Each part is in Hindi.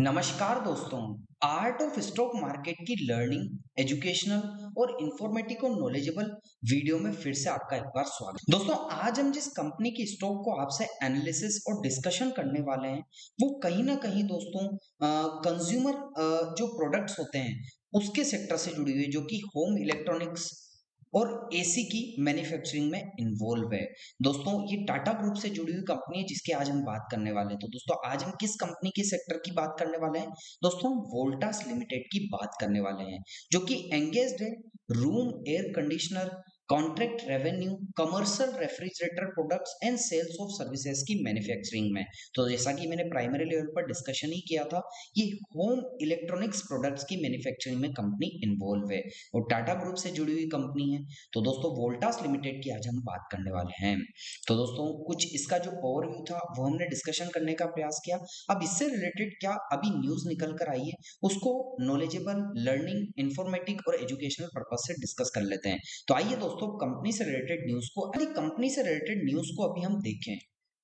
नमस्कार दोस्तों। आर्ट ऑफ स्टॉक मार्केट की लर्निंग, एजुकेशनल और इंफॉर्मेटिव और नॉलेजेबल वीडियो में फिर से आपका एक बार स्वागत। दोस्तों, आज हम जिस कंपनी की स्टॉक को आपसे एनालिसिस और डिस्कशन करने वाले हैं, वो कहीं ना कहीं दोस्तों कंज्यूमर जो प्रोडक्ट्स होते हैं उसके सेक्टर से जुड़ी हुई है, जो कि होम इलेक्ट्रॉनिक्स और एसी की मैन्युफैक्चरिंग में इन्वॉल्व है। दोस्तों, ये टाटा ग्रुप से जुड़ी हुई कंपनी है जिसके आज हम बात करने वाले हैं। तो दोस्तों, आज हम किस कंपनी के सेक्टर की बात करने वाले हैं? दोस्तों, हम वोल्टास लिमिटेड की बात करने वाले हैं, जो कि एंगेज्ड है room air conditioner, contract revenue, commercial refrigerator products and sales of services की मैन्युफैक्चरिंग में। तो जैसा कि मैंने प्राइमरी लेवल पर डिस्कशन ही किया था, ये होम इलेक्ट्रॉनिक्स प्रोडक्ट्स की मैन्युफैक्चरिंग में कंपनी इन्वॉल्व है और टाटा ग्रुप से जुड़ी हुई कंपनी है। तो दोस्तों, वोल्टास लिमिटेड की आज हम बात करने वाले हैं। तो दोस्तों, कुछ इसका जो ओवरव्यू था वो हमने डिस्कशन करने का प्रयास किया। अब इससे रिलेटेड क्या अभी न्यूज़ निकल कर आई है, उसको नॉलेजेबल, लर्निंग, इंफॉर्मेटिव और एजुकेशनल पर्पस से डिस्कस कर लेते हैं। तो आइए दोस्तों, कंपनी से रिलेटेड न्यूज़ को यदि कंपनी से रिलेटेड न्यूज़ को अभी हम देखें,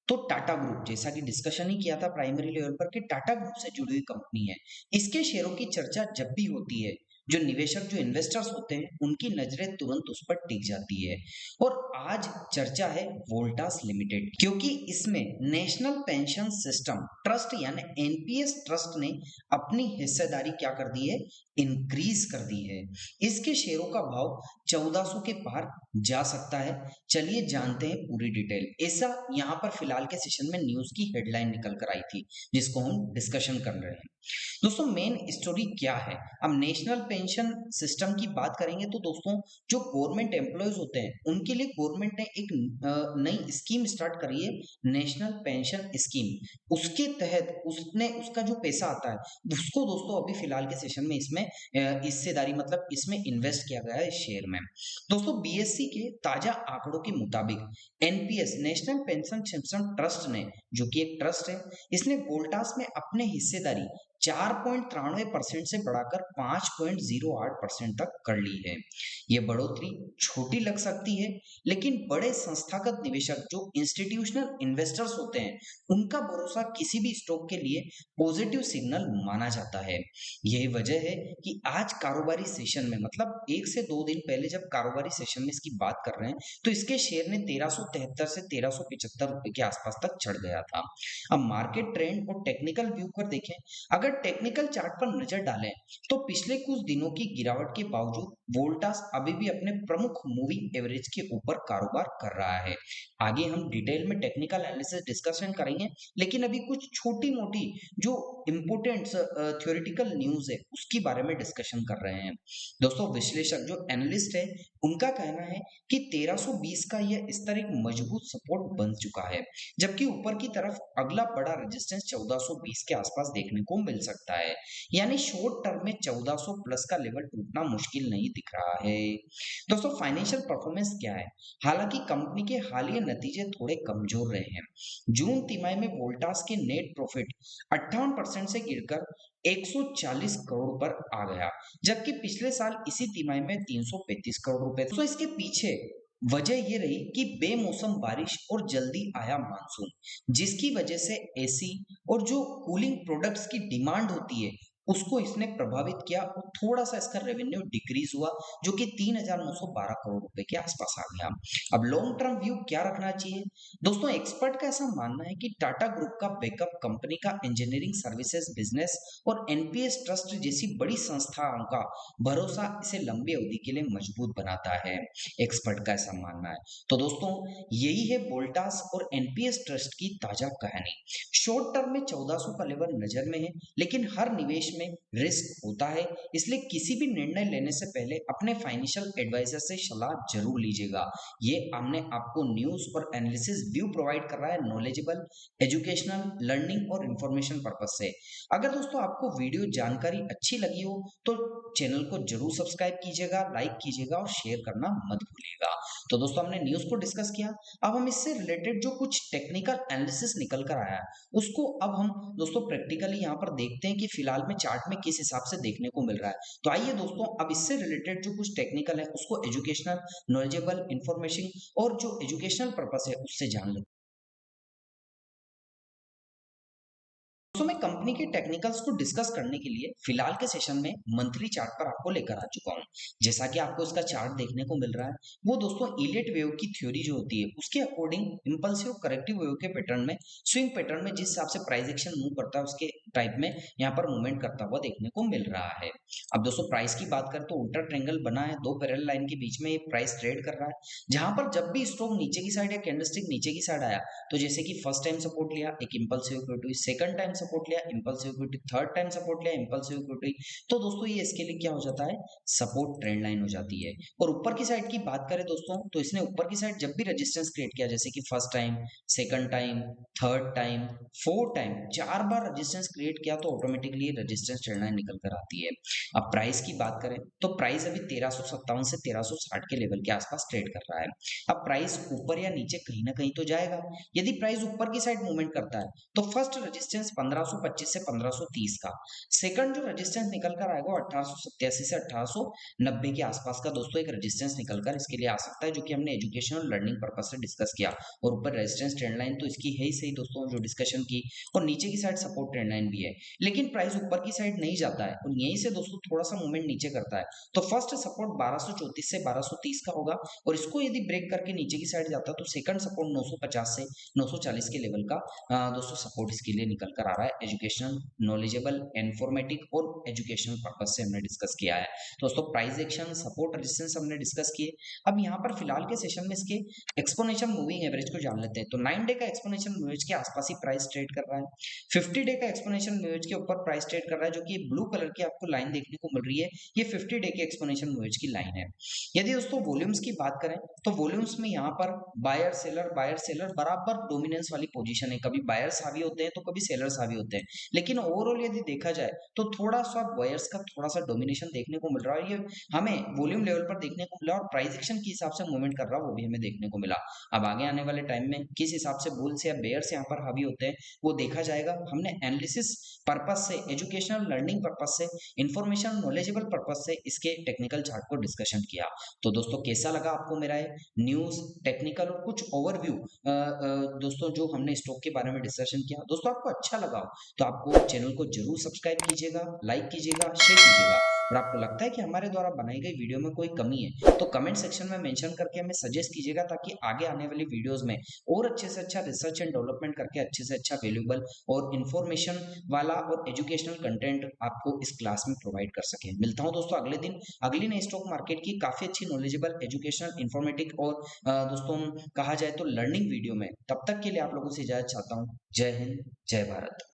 तो टाटा ग्रुप, जैसा कि डिस्कशन ही किया था प्राइमरी लेवल पर, कि टाटा ग्रुप से जुड़ी हुई कंपनी है। इसके शेयरों की चर्चा जब भी होती है, जो निवेशक, जो इन्वेस्टर्स होते हैं, उनकी नजरें तुरंत उस पर टिक जाती है। और आज चर्चा है वोल्टास लिमिटेड की, क्योंकि इसमें नेशनल पेंशन सिस्टम ट्रस्ट यानी एनपीएस ट्रस्ट ने अपनी हिस्सेदारी क्या कर दी है, इंक्रीज कर दी है। इसके शेयरों का भाव 1400 के पार जा सकता है। चलिए जानते हैं पूरी डिटेल। ऐसा यहाँ पर फिलहाल के सेशन में न्यूज की हेडलाइन निकल कर आई थी, जिसको हम डिस्कशन कर रहे हैं। दोस्तों, मेन स्टोरी क्या है? अब नेशनल पेंशन सिस्टम की बात करेंगे तो दोस्तों, जो गवर्नमेंट एम्प्लॉयज होते हैं उनके लिए गवर्नमेंट ने एक नई स्कीम स्टार्ट करी है, नेशनल पेंशन स्कीम। उसके तहत उसने उसका जो पैसा आता है उसको दोस्तों अभी फिलहाल के सेशन में इसमें हिस्सेदारी मतलब इसमें इन्वेस्ट किया गया है इस शेयर में। दोस्तों, बीएससी के ताजा आंकड़ों के मुताबिक NPS, national pension system trust ने, जो कि एक ट्रस्ट है, इसने वोल्टास में अपने हिस्सेदारी 4.93% से बढ़ाकर 5.08% तक कर ली है। यह बढ़ोतरी छोटी लग सकती है, लेकिन बड़े संस्थागत निवेशक, जो इंस्टीट्यूशनल इन्वेस्टर्स होते हैं, उनका भरोसा किसी भी स्टॉक के लिए पॉजिटिव सिग्नल माना जाता है। यही वजह है कि आज कारोबारी सेशन में, मतलब 1 से 2 दिन पहले जब कारोबारी सेशन में इसकी बात कर रहे हैं, तो इसके शेयर ने 1373 से 1375 रुपए के आसपास तक चढ़ गया था। अब मार्केट ट्रेंड और टेक्निकल व्यू पर देखें, अगर टेक्निकल चार्ट पर नजर डालें, तो पिछले कुछ दिनों की गिरावट के बावजूद वोल्टास अभी भी अपने प्रमुख मूविंग एवरेज के ऊपर कारोबार कर रहा है। आगे हम डिटेल में टेक्निकल एनालिसिस डिस्कशन करेंगे, लेकिन अभी कुछ छोटी मोटी जो इंपोर्टेंट थ्योरेटिकल न्यूज है उसके बारे में डिस्कशन कर रहे हैं। दोस्तों, विश्लेषक, जो एनालिस्ट है, उनका कहना है कि 1320 का यह स्तर एक मजबूत सपोर्ट बन चुका है, जबकि ऊपर की तरफ अगला बड़ा रेजिस्टेंस 1420 के आसपास देखने को मिल सकता है। यानी शॉर्ट टर्म में 1400 प्लस का लेवल टूटना मुश्किल नहीं दिख रहा है। दोस्तों, फाइनेंशियल परफॉर्मेंस क्या है? हालांकि कंपनी के हालिया नतीजे थोड़े कमजोर रहे हैं। जून तिमाही में वोल्टास के नेट प्रॉफिट 58% से गिरकर 140 करोड़ पर आ गया, जबकि पिछले साल इसी तिमाही में 335 करोड़ रुपए थे। तो इसके पीछे वजह ये रही कि बेमौसम बारिश और जल्दी आया मानसून, जिसकी वजह से एसी और जो कूलिंग प्रोडक्ट्स की डिमांड होती है उसको इसने प्रभावित किया और थोड़ा सा इसका रेवेन्यू डिक्रीज हुआ, जो कि 3912 करोड़ रुपए के आसपास आ गया। अब लॉन्ग टर्म व्यू क्या रखना चाहिए? दोस्तों, एक्सपर्ट का ऐसा मानना है कि टाटा ग्रुप का बैकअप कंपनी का इंजीनियरिंग सर्विसेज बिजनेस और एनपीएस ट्रस्ट जैसी बड़ी संस्थाओं का भरोसा इसे लंबी अवधि के लिए मजबूत बनाता है। एक्सपर्ट का ऐसा मानना है। तो दोस्तों, यही है वोल्टास और एनपीएस ट्रस्ट की ताजा कहानी। शॉर्ट टर्म में 1400 का लेवल नजर में है, लेकिन हर निवेश में रिस्क होता है, इसलिए किसी भी निर्णय लेने से पहले अपने फाइनेंशियल एडवाइजर से सलाह जरूर लीजिएगा। ये हमने आपको न्यूज और एनालिसिस व्यू प्रोवाइड कर रहा है, नॉलेजेबल, एजुकेशनल, लर्निंग और इंफॉर्मेशन पर्पस से। अगर दोस्तों आपको वीडियो जानकारी अच्छी लगी हो तो चैनल को जरूर सब्सक्राइब कीजिएगा, लाइक कीजिएगा और शेयर करना मत भूलिएगा। तो दोस्तों, हमने न्यूज को डिस्कस किया। अब हम इससे रिलेटेड जो कुछ टेक्निकल एनालिसिस निकल कर आया है उसको अब हम दोस्तों प्रैक्टिकली यहाँ पर देखते हैं कि फिलहाल में चार्ट में किस हिसाब से देखने को मिल रहा है। तो आइए दोस्तों, अब इससे रिलेटेड जो कुछ टेक्निकल है उसको एजुकेशनल, नॉलेजेबल, इंफॉर्मेशन और जो एजुकेशनल पर्पस है उससे जान लेते हैं। दोस्तों मैं कंपनी के टेक्निकल्स को डिस्कस करने के लिए फिलहाल के सेशन में मंथली चार्ट पर आपको लेकर आ चुका हूँ। जैसा कि आपको इसका चार्ट देखने को मिल रहा है, वो दोस्तों इलियट वेव की थ्योरी जो होती है उसके अकॉर्डिंग इंपल्सिव करेक्टिव वेव के पैटर्न में, स्विंग पैटर्न में जिस हिसाब से प्राइस एक्शन मूव करता है उसके टाइप में यहाँ पर मूवमेंट करता हुआ देखने को मिल रहा है। अब दोस्तों प्राइस की बात करें तो उल्टा ट्रायंगल बना है, दो पैरेलल लाइन के बीच में ये प्राइस ट्रेड कर रहा है, जहां पर जब भी स्टॉक नीचे की साइड या कैंडलस्टिक नीचे की साइड आया तो जैसे कि फर्स्ट टाइम सपोर्ट लिया एक impulsive equity, second time support लिया impulsive equity, third time support लिया इंपल्सिव इक्विटी, तो दोस्तों ये इसके लिए क्या हो जाता है, सपोर्ट ट्रेंड लाइन हो जाती है। और ऊपर की साइड की बात करें दोस्तों तो इसने ऊपर की साइड जब भी रेजिस्टेंस क्रिएट किया, जैसे कि first time, second time, third time, fourth time, 4 बार रेजिस्टेंस क्रिएट किया तो ऑटोमेटिकली रेजिस्टेंस ट्रेंड लाइन निकल कर आती है। अब प्राइस की बात करें तो प्राइस अभी 1357 से 1360 के लेवल के आसपास ट्रेड कर रहा है। अब प्राइस ऊपर या नीचे कहीं ना कहीं तो जाएगा। यदि प्राइस ऊपर की साइड मूवमेंट करता है तो फर्स्ट रेजिस्टेंस 1525 से 1530 का, सेकंड जो रेजिस्टेंस निकल कर आएगा 1887 से 1890 के आसपास का दोस्तों एक रेजिस्टेंस निकल कर इसके लिए आ सकता है, जो कि हमने एजुकेशनल लर्निंग पर्पस से डिस्कस किया। और ऊपर रेजिस्टेंस ट्रेंड लाइन तो इसकी है ही सही दोस्तों जो डिस्कशन की, और नीचे की साइड सपोर्ट ट्रेंड लाइन भी है। लेकिन प्राइस ऊपर की साइड नहीं जाता है और यहीं से दोस्तों थोड़ा सा मूवमेंट नीचे करता है, तो फर्स्ट सपोर्ट 1234 से 1230 का होगा, और इसको यदि ब्रेक करके नीचे की साइड जाता है तो सेकंड सपोर्ट 950 से 940 के लेवल का दोस्तों सपोर्ट इसके लिए निकल कर आ रहा है। एजुकेशनल, नॉलेजेबल, इन्फॉर्मेटिव और एजुकेशनल पर्पस से हमने डिस्कस किया है दोस्तों। प्राइस एक्शन, सपोर्ट, रेजिस्टेंस हमने डिस्कस किए। अब यहाँ पर फिलहाल के सेशन में इसके एक्सपोनेंशियल मूविंग एवरेज को जान लेते हैं। तो 9 डे का एक्सपोनेंशियल मूविंग के आसपास ही प्राइस ट्रेड कर रहा है। 50 डे का एक्सपोनेंशियल मूविंग के ऊपर प्राइस ट्रेड कर रहा है, जो कि ब्लू कलर की आपको लाइन देखने को मिल रही है, ये 50 डे के एक्सपोनेंशियल मूविंग की लाइन है। यदि दोस्तों वॉल्यूम्स की बात करें तो वॉल्यूम्स में यहाँ पर बायर सेलर बराबर डोमिनेंस वाली पोजीशन है, कभी बायर्स हावी होते हैं तो कभी सेलर्स हावी होते हैं, लेकिन ओवरऑल यदि देखा जाए तो थोड़ा सा बायर्स का थोड़ा सा डोमिनेशन देखने को मिल रहा है। ये हमें वॉल्यूम लेवल पर देखने को मिला और प्राइस एक्शन के हिसाब से मूवमेंट कर रहा है वो भी हमें देखने को मिला। अब आगे आने वाले टाइम में किस हिसाब से बुल्स या बेयर्स यहाँ पर हावी होते हैं वो देखा जाएगा। हमने एनालिसिस पर्पस से, एजुकेशनल लर्निंग पर्पस से, इंफॉर्मेशन नॉलेजेबल पर्पस से इसके टेक्निकल चार्ट को डिस्कशन किया। तो दोस्तों कैसा लगा आपको मेरा ये न्यूज, टेक्निकल और कुछ ओवरव्यू दोस्तों जो हमने स्टॉक के बारे में डिस्कशन किया, दोस्तों आपको अच्छा लगा हो तो आपको चैनल को जरूर सब्सक्राइब कीजिएगा, लाइक कीजिएगा, शेयर कीजिएगा। और आपको लगता है कि हमारे द्वारा बनाई गई वीडियो में कोई कमी है तो कमेंट सेक्शन में मेंशन करके हमें सजेस्ट कीजिएगा, ताकि आगे आने वाली वीडियोस में और अच्छे से अच्छा रिसर्च एंड डेवलपमेंट करके अच्छे से अच्छा वैल्यूएबल और इंफॉर्मेशन वाला और एजुकेशनल कंटेंट आपको इस क्लास में प्रोवाइड कर सके। मिलता हूं दोस्तों अगले दिन अगली नई स्टॉक मार्केट की काफी अच्छी नॉलेजेबल, एजुकेशनल, इंफॉर्मेटिव और दोस्तों कहा जाए तो लर्निंग वीडियो में। तब तक के लिए आप लोगों से इजाजत चाहता हूं। जय हिंद, जय भारत।